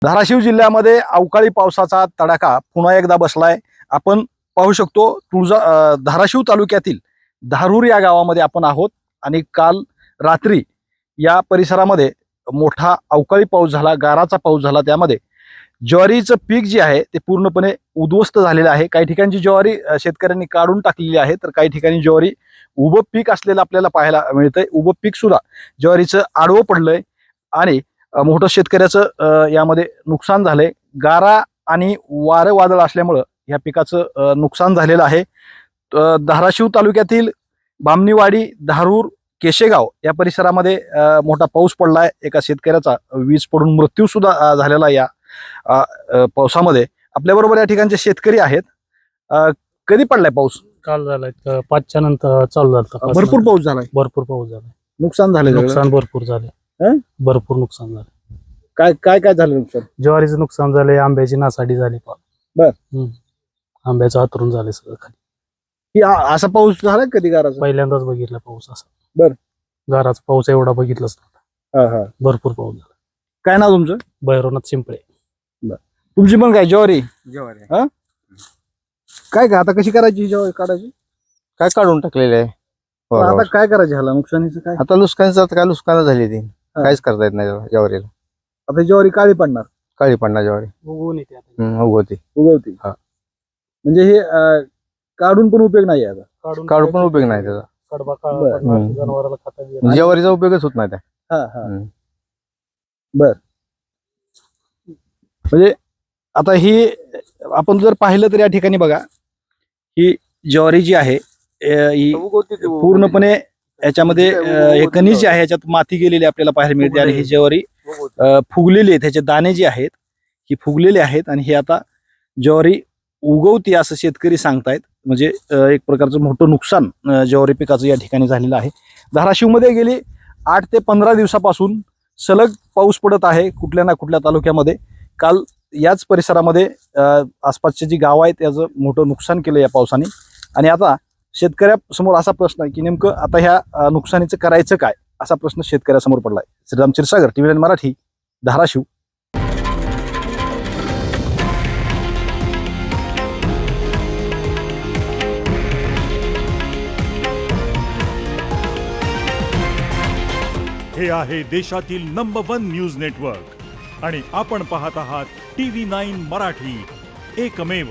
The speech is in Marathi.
धाराशिव जिल्ह्यामध्ये अवकाळी पावसाचा तडाखा पुन्हा एकदा बसलाय। आपण पाहू शकतो धाराशिव तालुक्यातील धारूर या गावामध्ये आपण आहोत आणि काल रात्री या परिसरामध्ये मोठा अवकाळी पाऊस झाला, गाराचा पाऊस झाला। त्यामध्ये ज्वारीचं पीक जे आहे ते पूर्णपणे उद्ध्वस्त झालेलं आहे। काही ठिकाणची ज्वारी शेतकऱ्यांनी काढून टाकलेली आहे, तर काही ठिकाणी ज्वारी उभं पीक असलेलं आपल्याला पाहायला मिळतंय। उभं पीक सुद्धा ज्वारीचं आडवं पडलंय आणि मोठं शेतकऱ्याचं यामध्ये नुकसान झालंय। गारा आणि वारं वादळ असल्यामुळं या पिकाचं नुकसान झालेलं आहे। धाराशिव तालुक्यातील बामणीवाडी, धारूर, केशेगाव या परिसरामध्ये मोठा पाऊस पडलाय। एका शेतकऱ्याचा वीज पडून मृत्यू सुद्धा झालेला या पावसामध्ये। आपल्याबरोबर या ठिकाणचे शेतकरी आहेत। कधी पडलाय पाऊस? काल झालाय, 5च्या नंतर चालू झाला। भरपूर पाऊस झालाय, भरपूर पाऊस झाला, नुकसान झालं, नुकसान भरपूर झाले, भरपूर नुकसान झाले। काय काय काय झालं नुकसान? ज्वारीचं नुकसान झालंय, आंब्याची नासाडी झाली, आंब्याचं हातरून झाले सगळं खाली। असा पाऊस झाला कधी गाराचा? पहिल्यांदाच बघितला पाऊस असा। बर, गाराचा पाऊस एवढा बघितलाच नव्हता। भरपूर पाऊस झाला। काय नाव तुमचं? भैरवनाथ शिंपळे। तुमची पण काय ज्वारी? ज्वारी काय काय आता कशी करायची ज्वारी काढायची? काय काढून टाकलेले आहे। आता काय करायचं ह्याला? नुकसानीचं काय? आता नुकसानीचं काय नुकसान झाली ती, काहीच करता येत नाही ज्वारीला। आता ज्वारी काळी पडणार, काळी पडणार ज्वारी, उगवून येते आता। उगवती। हा. म्हणजे हे काढून पण उपयोग नाही आता? काढून पण उपयोग नाही त्याचा, कडबा जनावराला खाता येत नाही। ज्वारीचा उपयोगच होत नाही त्या। बर, म्हणजे आता ही आपण जर पाहिलं तर या ठिकाणी बघा, ही ज्वारी जी आहे ही पूर्णपणे याच्यामध्ये हे कणीस जे आहे याच्यात माती गेलेली आपल्याला पाहायला मिळते आणि ही ज्वारी फुगलेली आहे, त्याचे दाणे जे आहेत ही फुगलेले आहेत आणि हे आता ज्वारी उगवती असं शेतकरी सांगतायत। म्हणजे एक प्रकारचं मोठं नुकसान ज्वारी पिकाचं या ठिकाणी झालेलं आहे। धाराशिवमध्ये गेली 8 ते 15 दिवसापासून सलग पाऊस पडत आहे कुठल्या ना कुठल्या तालुक्यामध्ये। काल याच परिसरामध्ये आसपासची जी गावं आहेत त्याचं मोठं नुकसान केलं या पावसाने। आणि आता शेतकऱ्यासमोर असा प्रश्न आहे की नेमकं आता ह्या नुकसानीचं करायचं काय, असा प्रश्न शेतकऱ्यासमोर पडलाय। श्रीराम क्षीरसागर, TV9 मराठी, धाराशिव। हे आहे देशातील नंबर 1 न्यूज नेटवर्क आणि आपण पाहत आहात TV9 मराठी, एकमेव।